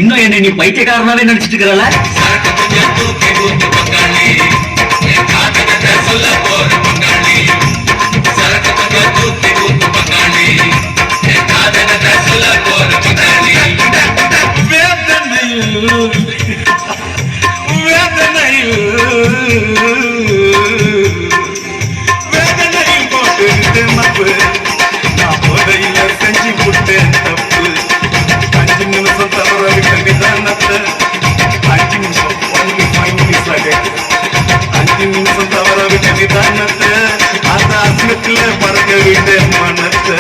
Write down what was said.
இன்னும் என்ன நீ பைத்தியக்காரனாவே நினைச்சிட்டு இருக்கிறல? செஞ்சு விட்டேன் தப்பு. 5 நிமிஷம் தவற விட்ட நிதானத்தை 5 நிமிஷம் 5 நிமிஷம் தவற விட்ட நிதானத்தை அந்த அசிங்கத்துல பறக்க விட்டேன் மனத்தை.